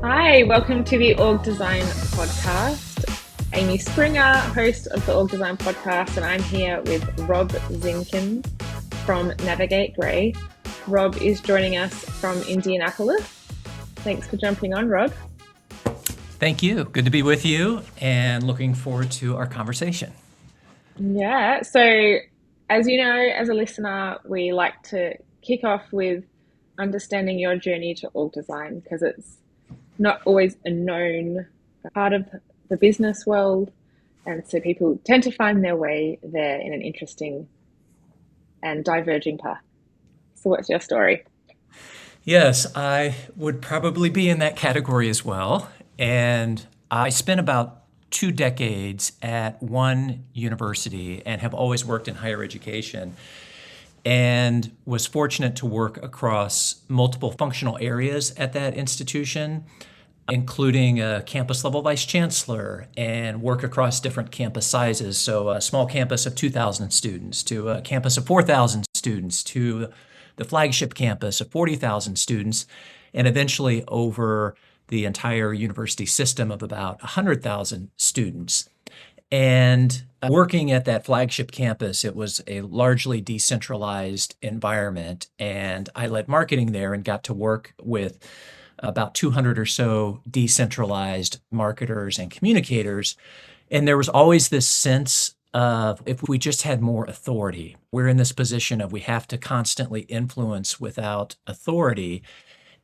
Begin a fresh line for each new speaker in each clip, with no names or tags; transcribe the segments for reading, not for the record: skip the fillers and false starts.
Hi, welcome to the Org Design Podcast. Amy Springer, host of the Org Design Podcast, and I'm here with Rob Zinkan from Navigate Grey. Rob is joining us from Indianapolis. Thanks for jumping on, Rob.
Thank you. Good to be with you and looking forward to our conversation.
Yeah, so as you know, as a listener, we like to kick off with understanding your journey to org design because it's not always a known part of the business world. And so people tend to find their way there in an interesting and diverging path. So, what's your story?
Yes, I would probably be in that category as well. And I spent about 2 decades at one university and have always worked in higher education and was fortunate to work across multiple functional areas at that institution, including a campus level vice chancellor and work across different campus sizes. So a small campus of 2,000 students to a campus of 4,000 students to the flagship campus of 40,000 students, and eventually over the entire university system of about 100,000 students. And working at that flagship campus, it was a largely decentralized environment. And I led marketing there and got to work with about 200 or so decentralized marketers and communicators. And there was always this sense of if we just had more authority, we're in this position of we have to constantly influence without authority.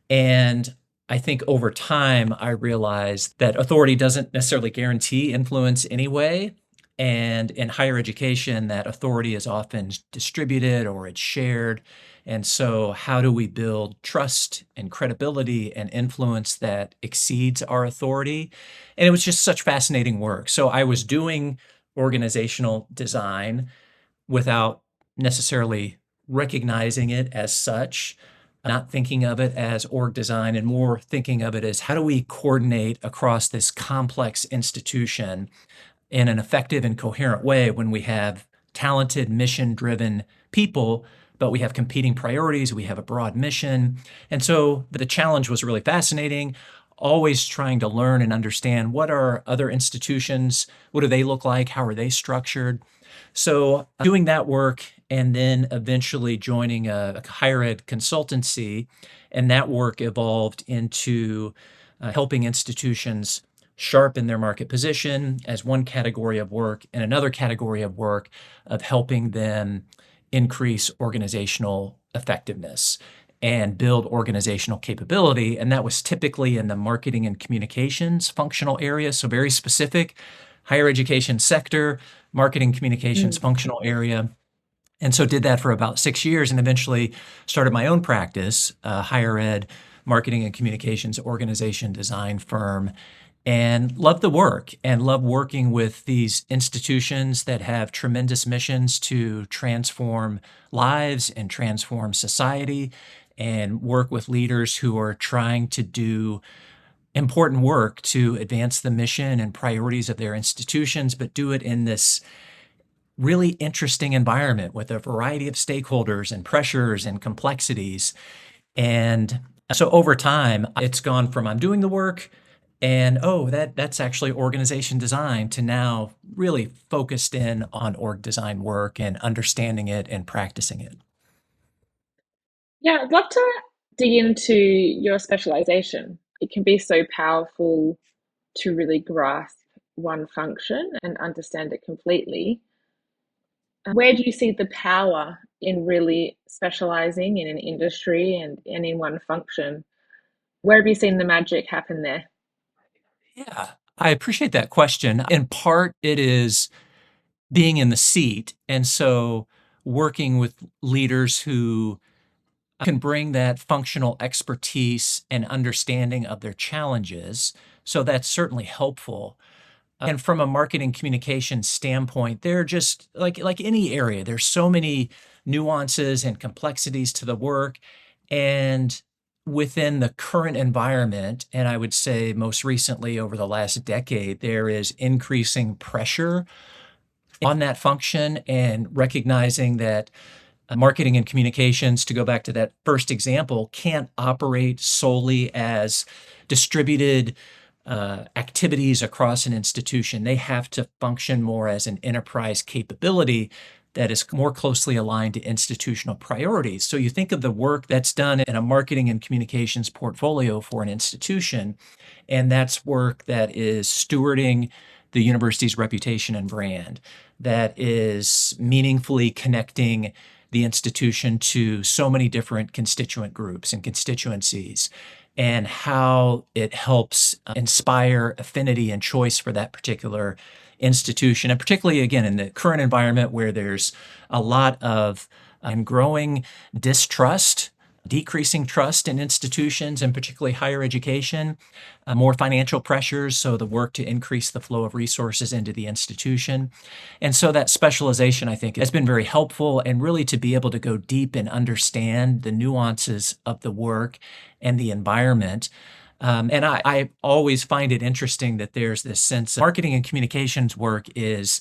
And I think over time, I realized that authority doesn't necessarily guarantee influence anyway. And in higher education, that authority is often distributed or it's shared. And so, how do we build trust and credibility and influence that exceeds our authority? And it was just such fascinating work. So, I was doing organizational design without necessarily recognizing it as such, not thinking of it as org design, and more thinking of it as how do we coordinate across this complex institution in an effective and coherent way when we have talented, mission-driven people, but we have competing priorities, we have a broad mission. And so the challenge was really fascinating, always trying to learn and understand what are other institutions, what do they look like, how are they structured. So doing that work and then eventually joining a higher ed consultancy, and that work evolved into helping institutions sharpen their market position as one category of work, and another category of work of helping them increase organizational effectiveness and build organizational capability. And that was typically in the marketing and communications functional area, so very specific higher education sector, marketing communications
Mm.
functional area. And so did that for about 6 years and eventually started my own practice, a higher ed marketing and communications organization design firm, and love the work and love working with these institutions that have tremendous missions to transform lives and transform society and work with leaders who are trying to do important work to advance the mission and priorities of their institutions, but do it in this really interesting environment with a variety of stakeholders and pressures and complexities. And so over time, it's gone from I'm doing the work and that's actually organization design to now really focused in on org design work and understanding it and practicing it.
Yeah, I'd love to dig into your specialization. It can be so powerful to really grasp one function and understand it completely. Where do you see the power in really specializing in an industry and in one function? Where have you seen the magic happen there?
Yeah, I appreciate that question. In part, it is being in the seat. And so working with leaders who can bring that functional expertise and understanding of their challenges. So that's certainly helpful. And from a marketing communication standpoint, they're just like any area, there's so many nuances and complexities to the work. And within the current environment, and I would say most recently over the last decade, there is increasing pressure on that function and recognizing that marketing and communications, to go back to that first example, can't operate solely as distributed activities across an institution. They have to function more as an enterprise capability that is more closely aligned to institutional priorities. So you think of the work that's done in a marketing and communications portfolio for an institution, and that's work that is stewarding the university's reputation and brand, that is meaningfully connecting the institution to so many different constituent groups and constituencies, and how it helps inspire affinity and choice for that particular institution. And particularly, again, in the current environment where there's a lot of growing distrust, decreasing trust in institutions, and particularly higher education, more financial pressures, so the work to increase the flow of resources into the institution. And so that specialization, I think, has been very helpful, and really to be able to go deep and understand the nuances of the work and the environment. And I always find it interesting that there's this sense of marketing and communications work is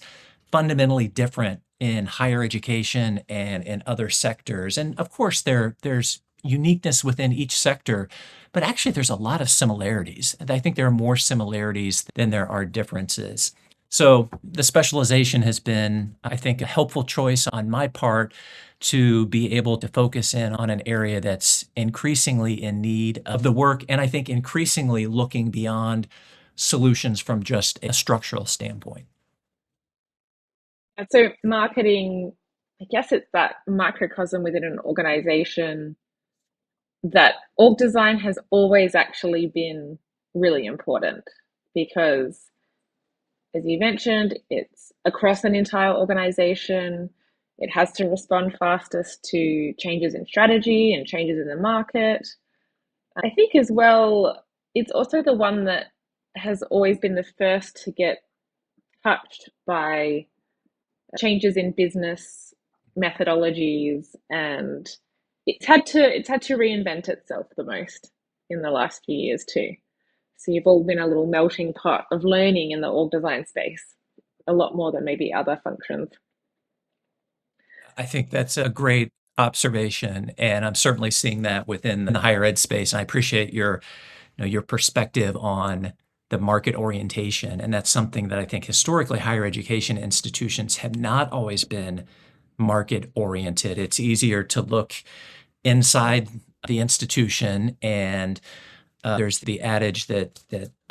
fundamentally different in higher education and in other sectors. And of course, there's uniqueness within each sector, but actually there's a lot of similarities. And I think there are more similarities than there are differences. So the specialization has been, I think, a helpful choice on my part to be able to focus in on an area that's increasingly in need of the work, and I think increasingly looking beyond solutions from just a structural standpoint.
And so marketing, I guess it's that microcosm within an organization that org design has always actually been really important because, as you mentioned, it's across an entire organization. It has to respond fastest to changes in strategy and changes in the market. I think as well, it's also the one that has always been the first to get touched by changes in business methodologies, and it's had to reinvent itself the most in the last few years too. So you've all been a little melting pot of learning in the org design space, a lot more than maybe other functions.
I think that's a great observation, and I'm certainly seeing that within the higher ed space. And I appreciate your perspective on the market orientation, and that's something that I think historically higher education institutions have not always been market oriented. It's easier to look inside the institution, and there's the adage that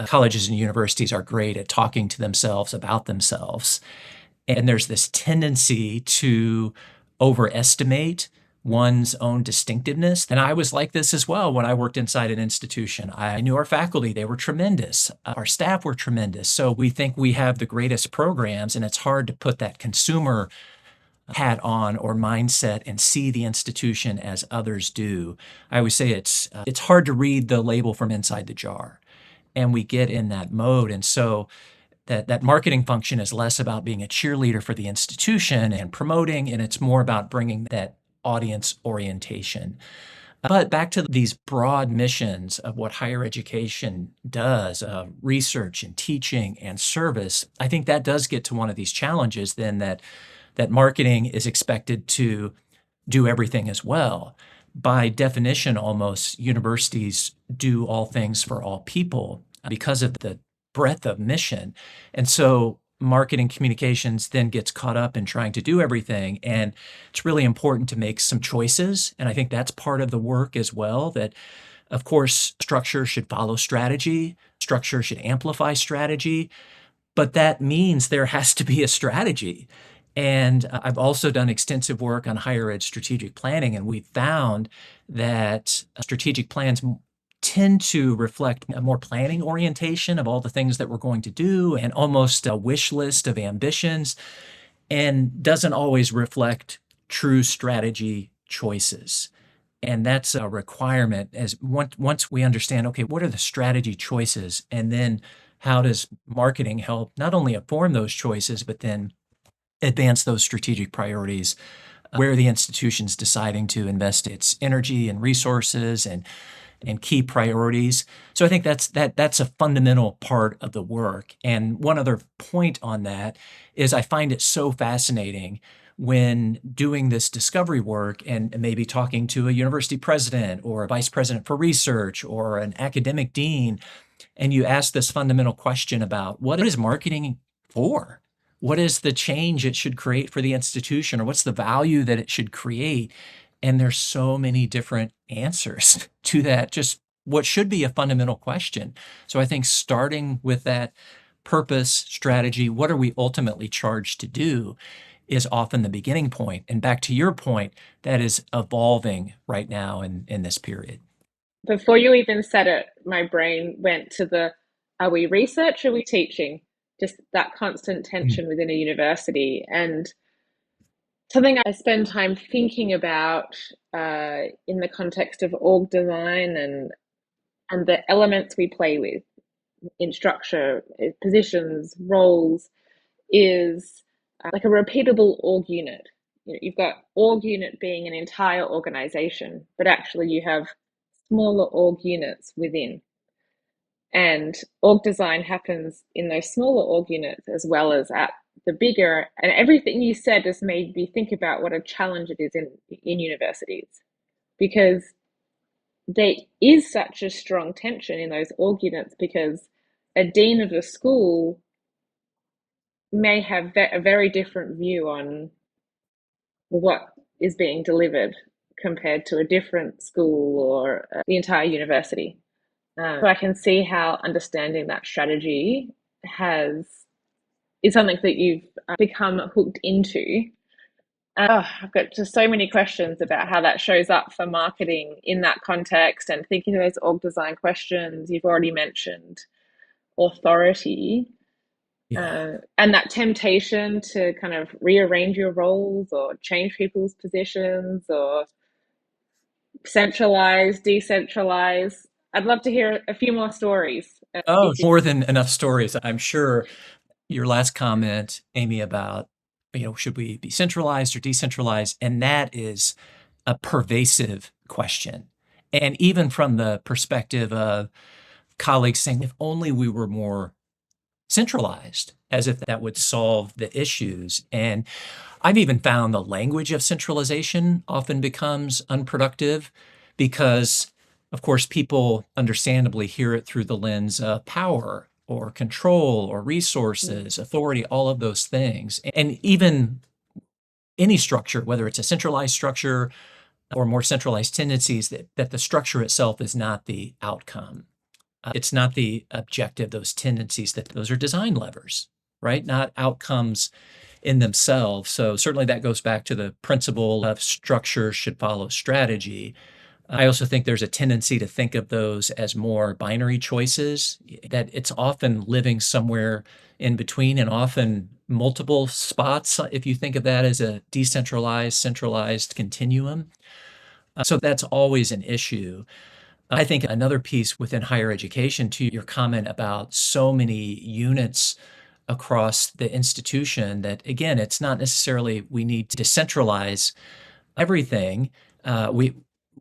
colleges and universities are great at talking to themselves about themselves. And there's this tendency to overestimate one's own distinctiveness. And I was like this as well when I worked inside an institution. I knew our faculty, they were tremendous. Our staff were tremendous. So we think we have the greatest programs, and it's hard to put that consumer hat on or mindset and see the institution as others do. I always say it's hard to read the label from inside the jar. And we get in that mode. And so that marketing function is less about being a cheerleader for the institution and promoting, and it's more about bringing that audience orientation. But back to these broad missions of what higher education does, research and teaching and service, I think that does get to one of these challenges then that marketing is expected to do everything as well. By definition, almost, universities do all things for all people because of the breadth of mission. And so marketing communications then gets caught up in trying to do everything. And it's really important to make some choices. And I think that's part of the work as well, that of course, structure should follow strategy, structure should amplify strategy, but that means there has to be a strategy. And I've also done extensive work on higher ed strategic planning, and we found that strategic plans tend to reflect a more planning orientation of all the things that we're going to do and almost a wish list of ambitions, and doesn't always reflect true strategy choices. And that's a requirement as once we understand, okay, what are the strategy choices? And then how does marketing help not only inform those choices, but then advance those strategic priorities where the institution's deciding to invest its energy and resources and key priorities. So I think that's a fundamental part of the work. And one other point on that is I find it so fascinating when doing this discovery work and maybe talking to a university president or a vice president for research or an academic dean, and you ask this fundamental question about what is marketing for? What is the change it should create for the institution, or what's the value that it should create? And there's so many different answers to that, just what should be a fundamental question. So I think starting with that purpose, strategy, what are we ultimately charged to do, is often the beginning point. And back to your point, that is evolving right now in this period.
Before you even said it, my brain went to the, are we research or are we teaching? Just that constant tension within a university. And something I spend time thinking about in the context of org design and the elements we play with in structure, positions, roles, is like a repeatable org unit. You've got org unit being an entire organization, but actually you have smaller org units within. And org design happens in those smaller org units as well as at the bigger. And everything you said just made me think about what a challenge it is in universities, because there is such a strong tension in those org units, because a dean of a school may have a very different view on what is being delivered compared to a different school or the entire university. So I can see how understanding that strategy has is something that you've become hooked into. I've got just so many questions about how that shows up for marketing in that context, and thinking of those org design questions. You've already mentioned authority,
Yeah.
and that temptation to kind of rearrange your roles or change people's positions or centralize, decentralize. I'd love to hear a few more stories.
Oh, more than enough stories. I'm sure your last comment, Amy, about, should we be centralized or decentralized? And that is a pervasive question. And even from the perspective of colleagues saying, if only we were more centralized, as if that would solve the issues. And I've even found the language of centralization often becomes unproductive because, of course, people understandably hear it through the lens of power or control or resources, authority, all of those things. And even any structure, whether it's a centralized structure or more centralized tendencies, that the structure itself is not the outcome. It's not the objective, those tendencies, that those are design levers, right? Not outcomes in themselves. So certainly that goes back to the principle of structure should follow strategy. I also think there's a tendency to think of those as more binary choices, that it's often living somewhere in between and often multiple spots, if you think of that as a decentralized, centralized continuum. So that's always an issue. I think another piece within higher education, to your comment about so many units across the institution, that again, it's not necessarily we need to decentralize everything. We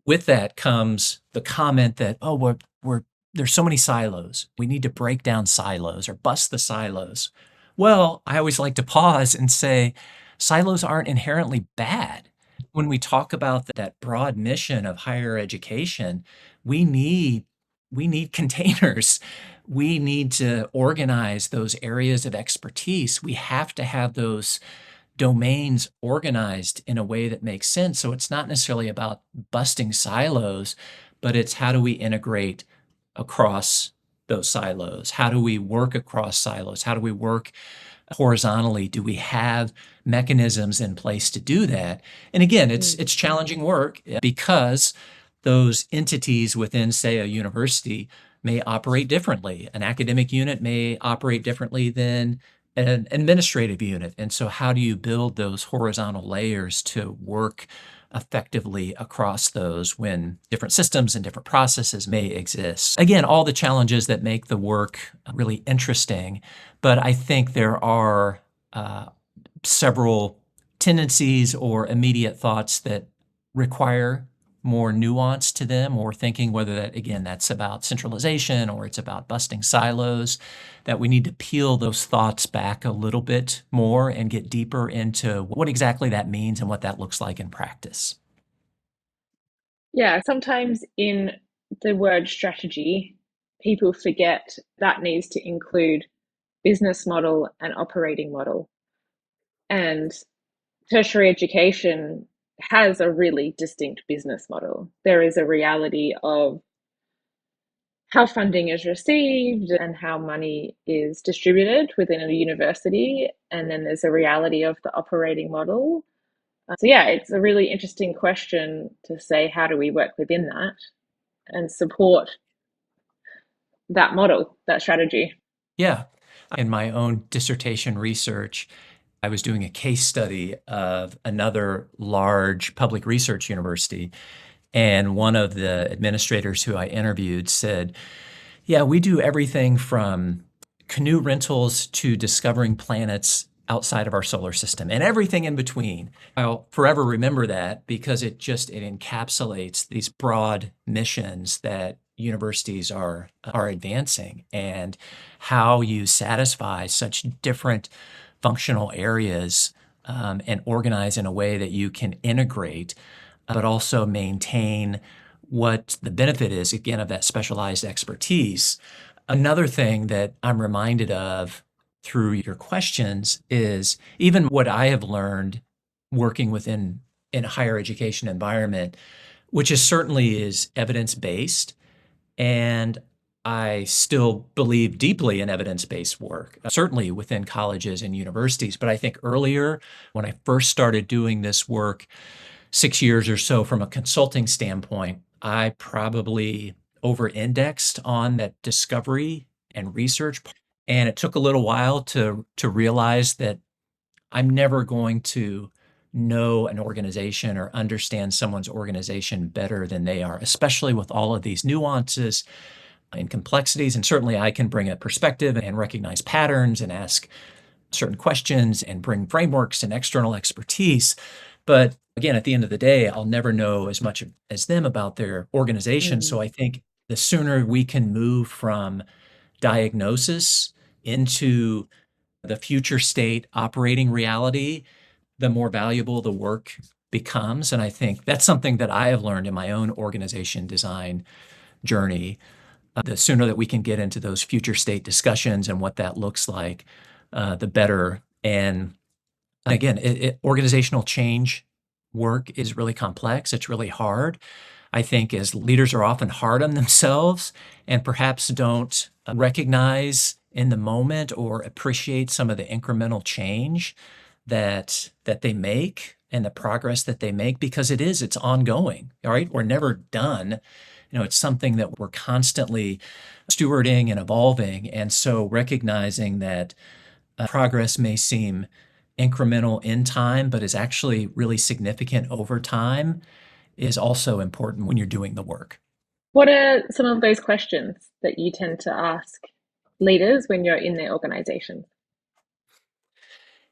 With that comes the comment that, oh, we're there's so many silos. We need to break down silos or bust the silos. Well, I always like to pause and say silos aren't inherently bad. When we talk about that broad mission of higher education, we need we need containers. We need to organize those areas of expertise. We have to have those domains organized in a way that makes sense. So it's not necessarily about busting silos, but it's how do we integrate across those silos? How do we work across silos? How do we work horizontally? Do we have mechanisms in place to do that? And again, it's challenging work because those entities within, say, a university may operate differently. An academic unit may operate differently than an administrative unit. And so how do you build those horizontal layers to work effectively across those when different systems and different processes may exist? Again, all the challenges that make the work really interesting, but I think there are several tendencies or immediate thoughts that require more nuance to them, or thinking whether that, again, that's about centralization or it's about busting silos, that we need to peel those thoughts back a little bit more and get deeper into what exactly that means and what that looks like in practice.
Yeah, sometimes in the word strategy, people forget that needs to include business model and operating model. And tertiary education has a really distinct business model. There is a reality of how funding is received and how money is distributed within a university. And then there's a reality of the operating model. So, yeah, it's a really interesting question to say, how do we work within that and support that model, that strategy?
Yeah. In my own dissertation research, I was doing a case study of another large public research university. And one of the administrators who I interviewed said, yeah, we do everything from canoe rentals to discovering planets outside of our solar system and everything in between. I'll forever remember that because it encapsulates these broad missions that universities are advancing, and how you satisfy such different functional areas, and organize in a way that you can integrate, but also maintain what the benefit is, again, of that specialized expertise. Another thing that I'm reminded of through your questions is even what I have learned working within in a higher education environment, which is certainly is evidence-based. And I still believe deeply in evidence-based work, certainly within colleges and universities. But I think earlier, when I first started doing this work 6 years or so from a consulting standpoint, I probably over-indexed on that discovery and research. And it took a little while to realize that I'm never going to know an organization or understand someone's organization better than they are, especially with all of these nuances and complexities. And certainly I can bring a perspective and recognize patterns and ask certain questions and bring frameworks and external expertise. But again, at the end of the day, I'll never know as much as them about their organization.
Mm.
So I think the sooner we can move from diagnosis into the future state operating reality, the more valuable the work becomes. And I think that's something that I have learned in my own organization design journey. The sooner that we can get into those future state discussions and what that looks like, the better. And again, organizational change work is really complex. It's really hard. I think as leaders are often hard on themselves and perhaps don't recognize in the moment or appreciate some of the incremental change that they make and the progress that they make, because it's ongoing. All right, we're never done. It's something that we're constantly stewarding and evolving. And so recognizing that progress may seem incremental in time, but is actually really significant over time, is also important when you're doing the work.
What are some of those questions that you tend to ask leaders when you're in their organizations?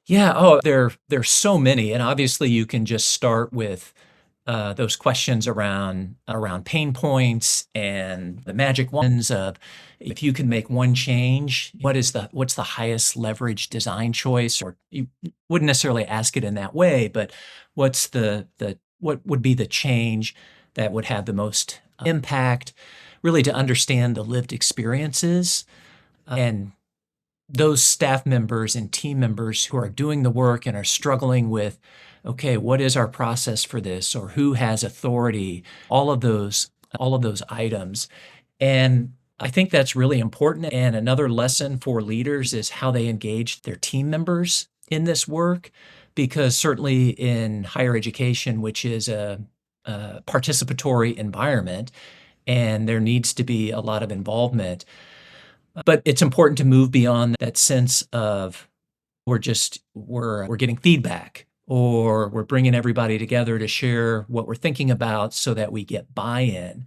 Yeah. There's so many, and obviously you can just start with those questions around pain points and the magic ones of, if you can make one change, what's the highest leverage design choice? Or you wouldn't necessarily ask it in that way, but what would be the change that would have the most impact? Really, to understand the lived experiences and those staff members and team members who are doing the work and are struggling with, okay, what is our process for this, or who has authority, all of those items. And I think that's really important. And another lesson for leaders is how they engage their team members in this work, because certainly in higher education, which is a participatory environment, and there needs to be a lot of involvement. But it's important to move beyond that sense of we're getting feedback, or we're bringing everybody together to share what we're thinking about so that we get buy-in,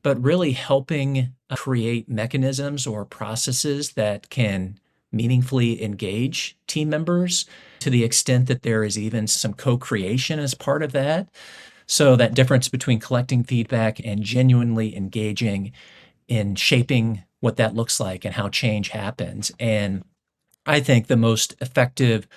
but really helping create mechanisms or processes that can meaningfully engage team members, to the extent that there is even some co-creation as part of that. So that difference between collecting feedback and genuinely engaging in shaping what that looks like and how change happens. And I think the most effective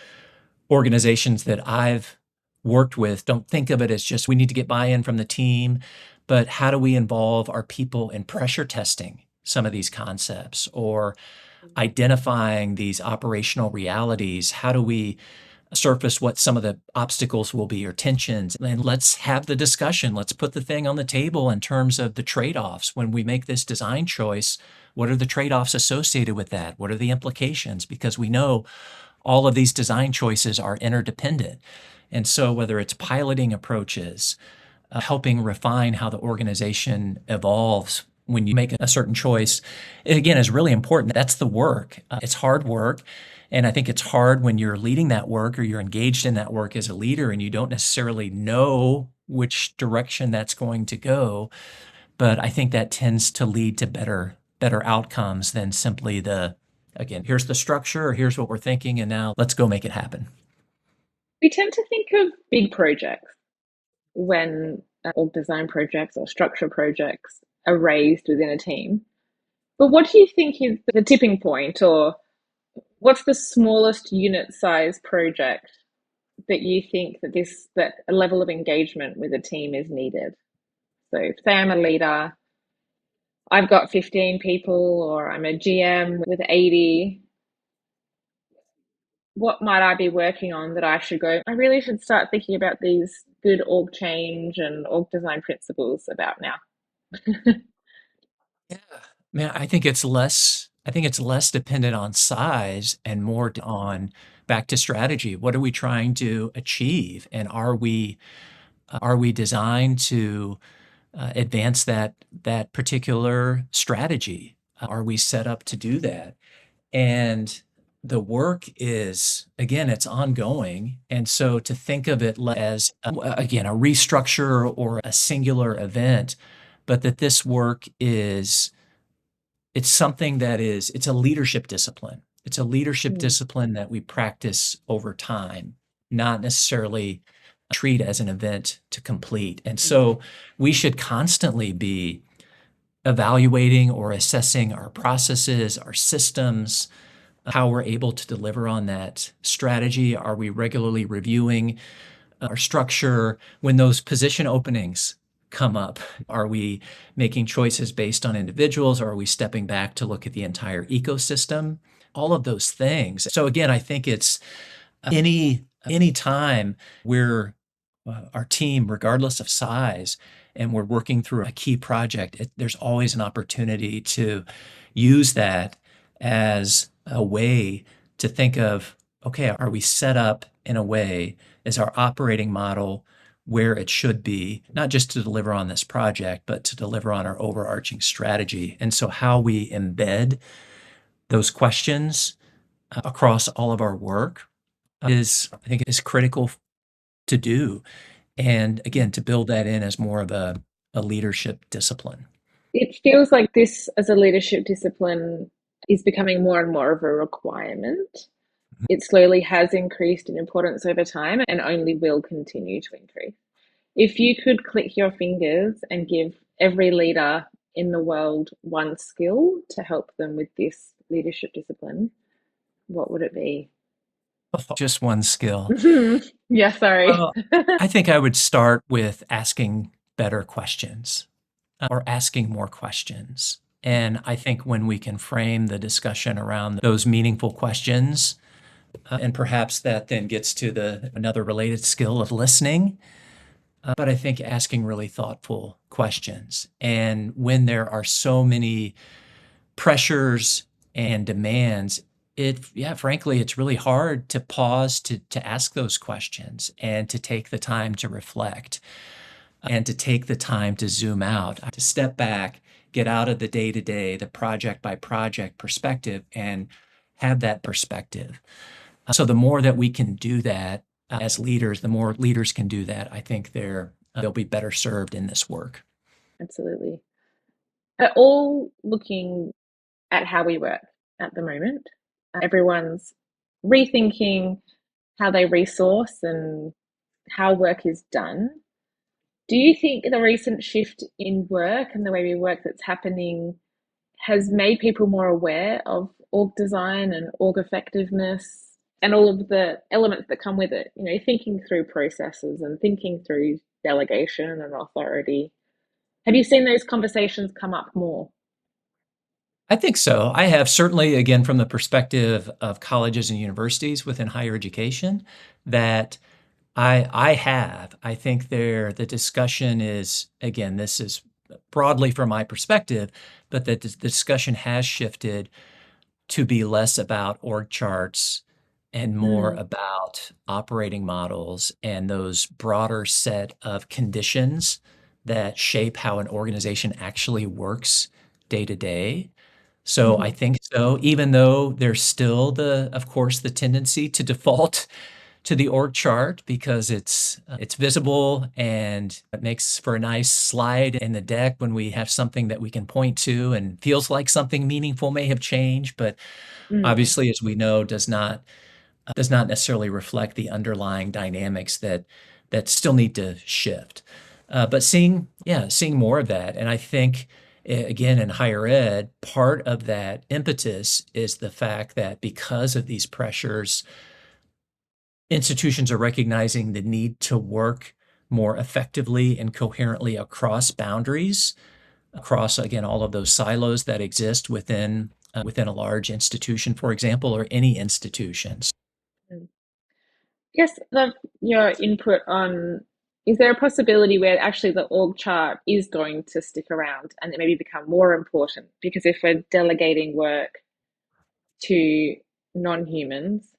organizations that I've worked with don't think of it as just we need to get buy-in from the team, but how do we involve our people in pressure testing some of these concepts or identifying these operational realities? How do we surface what some of the obstacles will be or tensions? And let's have the discussion. Let's put the thing on the table in terms of the trade-offs. When we make this design choice, what are the trade-offs associated with that? What are the implications? Because we know all of these design choices are interdependent. And so whether it's piloting approaches, helping refine how the organization evolves when you make a certain choice, it again is really important. That's the work. It's hard work. And I think it's hard when you're leading that work or you're engaged in that work as a leader and you don't necessarily know which direction that's going to go. But I think that tends to lead to better outcomes than simply the, again, here's the structure or here's what we're thinking and now let's go make it happen.
We tend to think of big projects when org design projects or structure projects are raised within a team. But what do you think is the tipping point, or what's the smallest unit size project that you think that a level of engagement with a team is needed? So, say I'm a leader, I've got 15 people, or I'm a GM with 80. What might I be working on that I should go, I really should start thinking about these good org change and org design principles about now?
Yeah. Man, I think it's less dependent on size and more on back to strategy. What are we trying to achieve? And are we designed to advance that particular strategy? Are we set up to do that? And the work is, again, it's ongoing. And so to think of it as, again, a restructure or a singular event, but that this work is, it's something that is, it's a leadership discipline. It's a leadership
Mm,
discipline that we practice over time, not necessarily treat as an event to complete. And
mm,
so we should constantly be evaluating or assessing our processes, our systems, how we're able to deliver on that strategy. Are we regularly reviewing our structure when those position openings come up? Are we making choices based on individuals, or are we stepping back to look at the entire ecosystem? All of those things. So again, I think it's any time we're our team, regardless of size, and we're working through a key project, there's always an opportunity to use that as a way to think of, okay, are we set up in a way, is our operating model where it should be, not just to deliver on this project, but to deliver on our overarching strategy? And so how we embed those questions across all of our work is, I think, is critical to do. And
mm.
again, to build that in as more of a leadership discipline.
It feels like this as a leadership discipline is becoming more and more of a requirement. It slowly has increased in importance over time and only will continue to increase. If you could click your fingers and give every leader in the world one skill to help them with this leadership discipline, what would it be?
Just one skill.
Yeah, sorry.
Well, I think I would start with asking better questions or asking more questions. And I think when we can frame the discussion around those meaningful questions, and perhaps that then gets to the another related skill of listening. But I think asking really thoughtful questions. And when there are so many pressures and demands, yeah, frankly, it's really hard to pause to ask those questions and to take the time to reflect and to take the time to zoom out, to step back, get out of the day to day, the project by project perspective, and have that perspective. So the more that we can do that as leaders, the more leaders can do that, I think they'll be better served in this work.
Absolutely. Are all looking at how we work at the moment. Everyone's rethinking how they resource and how work is done. Do you think the recent shift in work and the way we work that's happening has made people more aware of org design and org effectiveness and all of the elements that come with it? You know, thinking through processes and thinking through delegation and authority. Have you seen those conversations come up more?
I think so. I have certainly, again, from the perspective of colleges and universities within higher education, that I have. I think the discussion is, again, this is broadly from my perspective, but that the discussion has shifted to be less about org charts and more
Mm,
about operating models and those broader set of conditions that shape how an organization actually works day to day. So I
mhm,
think so, even though there's still of course, the tendency to default to the org chart because it's visible and it makes for a nice slide in the deck when we have something that we can point to and feels like something meaningful may have changed, but
mm,
obviously, as we know, does not necessarily reflect the underlying dynamics that still need to shift. But seeing more of that, and I think again in higher ed, part of that impetus is the fact that because of these pressures, institutions are recognizing the need to work more effectively and coherently across boundaries, across again all of those silos that exist within a large institution, for example, or any institutions.
mm. I guess love your input on, is there a possibility where actually the org chart is going to stick around and it maybe become more important? Because if we're delegating work to non-humans,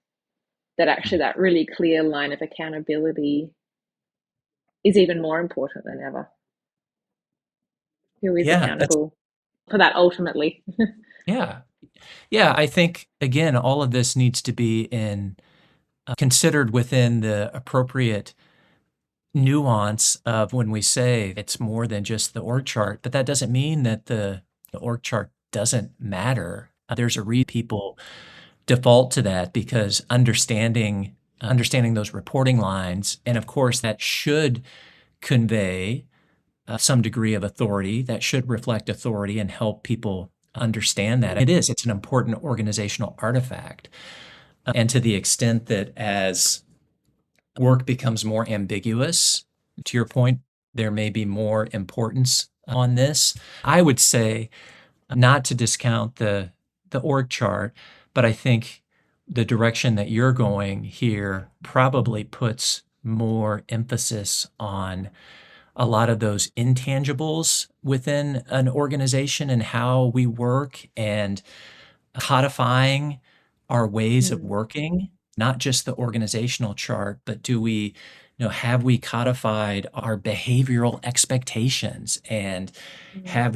that actually that really clear line of accountability is even more important than ever. Who is
Yeah, that's
accountable for that ultimately?
yeah. Yeah, I think again, all of this needs to be considered within the appropriate nuance of when we say it's more than just the org chart, but that doesn't mean that the org chart doesn't matter. There's a reason people default to that because understanding those reporting lines, and of course that should convey some degree of authority, that should reflect authority and help people understand that. It's an important organizational artifact. And to the extent that as work becomes more ambiguous, to your point, there may be more importance on this. I would say not to discount the org chart, but I think the direction that you're going here probably puts more emphasis on a lot of those intangibles within an organization and how we work and codifying our ways of
Mm,
working, not just the organizational chart, but have we codified our behavioral expectations? And
mm,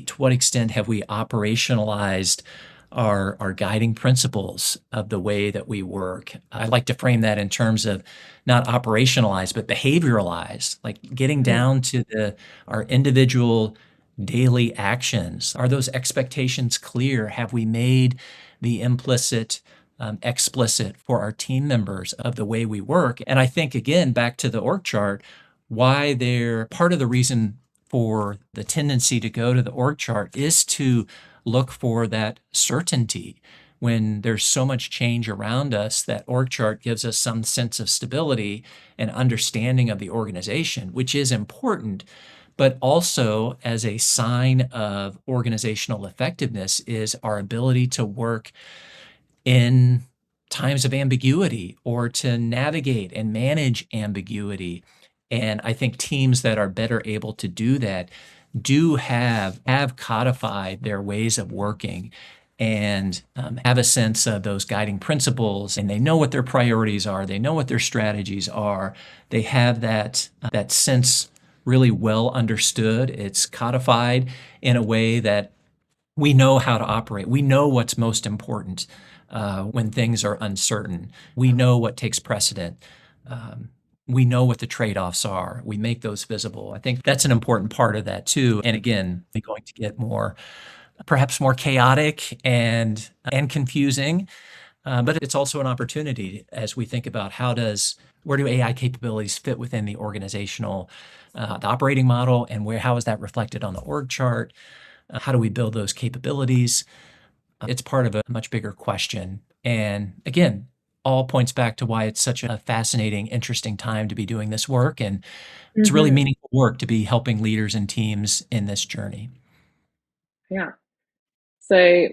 to what extent have we operationalized our guiding principles of the way that we work? I like to frame that in terms of not operationalized, but behavioralized, like getting
mm,
down to our individual daily actions. Are those expectations clear? Have we made the implicit explicit for our team members of the way we work? And I think, again, back to the org chart, why they're part of the reason for the tendency to go to the org chart is to look for that certainty. When there's so much change around us, that org chart gives us some sense of stability and understanding of the organization, which is important, but also as a sign of organizational effectiveness is our ability to work in times of ambiguity or to navigate and manage ambiguity. And I think teams that are better able to do that do have codified their ways of working and have a sense of those guiding principles, and they know what their priorities are, they know what their strategies are, they have that sense really well understood. It's codified in a way that we know how to operate. We know what's most important when things are uncertain. We know what takes precedent. Um, we know what the trade-offs are. We make those visible. I think that's an important part of that too. And again, we're going to get perhaps more chaotic and confusing But it's also an opportunity as we think about where do AI capabilities fit within the organizational, the operating model, and how is that reflected on the org chart? How do we build those capabilities? It's part of a much bigger question. And again, all points back to why it's such a fascinating, interesting time to be doing this work. And it's really
Hmm.
meaningful work to be helping leaders and teams in this journey.
Yeah. So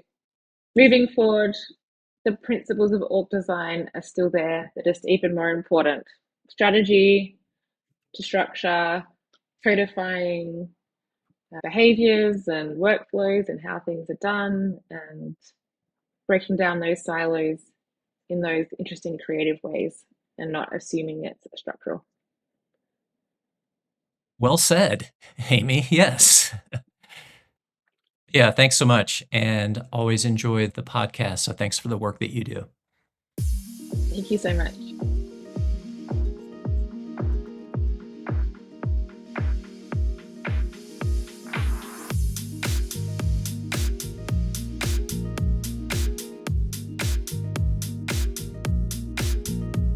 moving forward, the principles of org design are still there. They're just even more important. Strategy to structure, codifying behaviors and workflows and how things are done, and breaking down those silos in those interesting creative ways and not assuming it's structural.
Well said, Amy. Yes. Yeah, thanks so much. And always enjoyed the podcast. So thanks for the work that you do.
Thank you so much.